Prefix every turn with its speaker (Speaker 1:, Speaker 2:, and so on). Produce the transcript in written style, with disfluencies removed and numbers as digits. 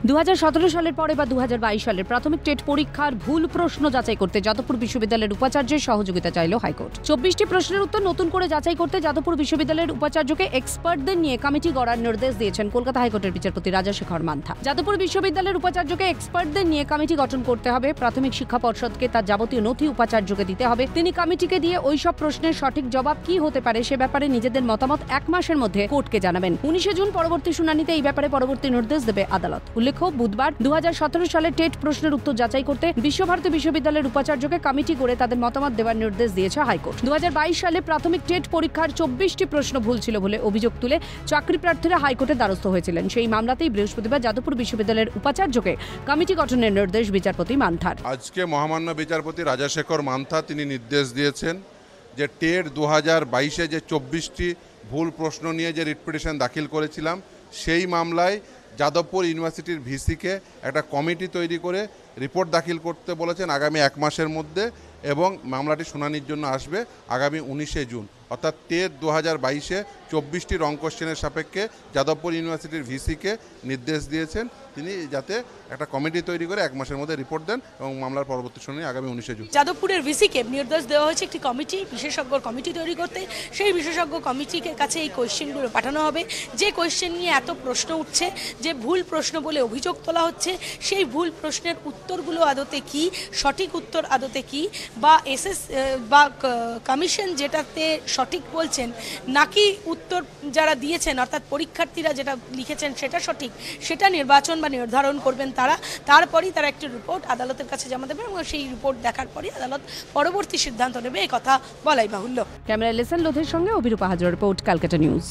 Speaker 1: 2017 সালের পরে বা 2022 সালের প্রাথমিক টেট পরীক্ষার ভুল প্রশ্ন যাচাই করতে যাদবপুর বিশ্ববিদ্যালয়ের উপাচার্যের সহযোগিতা চাইল হাইকোর্ট। 24টি প্রশ্নের উত্তর নতুন করে যাচাই করতে যাদবপুর বিশ্ববিদ্যালয়ের উপাচার্যকে এক্সপার্টদের নিয়ে কমিটি গড়ার নির্দেশ দিয়েছেন কলকাতা হাইকোর্টের বিচারপতি রাজাশেখর মান্থা। যাদবপুর বিশ্ববিদ্যালয়ের উপাচার্যকে এক্সপার্টদের নিয়ে কমিটি গঠন করতে হবে। প্রাথমিক শিক্ষা পর্ষদকে তার যাবতীয় নথি উপাচার্যকে দিতে হবে। তিনি কমিটিকে দিয়ে ওই সব প্রশ্নের সঠিক জবাব কি হতে পারে সে ব্যাপারে নিজেদের মতামত 1 মাসের মধ্যে কোর্টকে জানাবেন। 19 জুন পরবর্তী শুনানিতে এই ব্যাপারে পরবর্তী নির্দেশ দেবে আদালত। উল্লেখ্য, বুধবার 2017 সালের টেট প্রশ্নের উত্তর যাচাই করতে বিশ্বভারতী বিশ্ববিদ্যালয়ের উপাচার্যকে কমিটি করে তাদের মতামত দেওয়ার নির্দেশ দিয়েছে হাইকোর্ট। 2022 সালে প্রাথমিক টেট পরীক্ষার 24টি প্রশ্ন ভুল ছিল বলে অভিযোগ তুলে চাকরি প্রার্থীরা হাইকোর্টের দ্বারস্থ হয়েছিলেন। সেই মামলাতেই বৃহস্পতিবার যাদবপুর বিশ্ববিদ্যালয়ের উপাচার্যকে কমিটি গঠনের নির্দেশ বিচারপতি মান্থার।
Speaker 2: আজকে মহামান্য বিচারপতি রাজাশেখর মান্থা তিনি নির্দেশ দিয়েছেন যে টেট 2022-এ যে 24টি ভুল প্রশ্ন নিয়ে যে রিট পিটিশন দাখিল করেছিলাম সেই মামলায় যাদবপুর ইউনিভার্সিটির ভিসিকে একটা কমিটি তৈরি করে রিপোর্ট দাখিল করতে বলেছেন আগামী 1 মাসের মধ্যে, এবং মামলাটি শুনানির জন্য আসবে আগামী 19 জুন। অর্থাৎ টেট 2022-এ 24টি রং কোশ্চেনের সাপেক্ষে যাদবপুর ইউনিভার্সিটির ভিসিকে নির্দেশ দিয়েছেন তিনি যাতে একটা কমিটি তৈরি করে 1 মাসের মধ্যে রিপোর্ট দেন এবং মামলার পরবর্তী শুনানি আগামী 19 জুন।
Speaker 3: যাদবপুরের ভিসিকে নির্দেশ দেওয়া হয়েছে একটি কমিটি, বিশেষজ্ঞ কমিটি তৈরি করতে। সেই বিশেষজ্ঞ কমিটির কাছে এই কোয়েশ্চেনগুলো পাঠানো হবে। যে কোয়েশ্চেন নিয়ে এত প্রশ্ন উঠছে, যে ভুল প্রশ্ন বলে অভিযোগ তোলা হচ্ছে, সেই ভুল প্রশ্নের উত্তরগুলো আদতে কি, সঠিক উত্তর আদতে কি, বা বা কমিশন যেটাতে সঠিক বলছেন নাকি উত্তর যারা দিয়েছেন অর্থাৎ পরীক্ষার্থীরা যেটা লিখেছেন সেটা সঠিক, সেটা নির্বাচন বা নির্ধারণ করবেন তারা। তারপরেই তারা একটি রিপোর্ট আদালতের কাছে জমা দেবেন এবং সেই রিপোর্ট দেখার পরই আদালত পরবর্তী সিদ্ধান্ত নেবে, এই কথা বলাই বাহুল্য।
Speaker 1: ক্যামেরায় লেসন লোধের সঙ্গে অভিরূপা হাজরা, রিপোর্ট ক্যালকাটা নিউজ।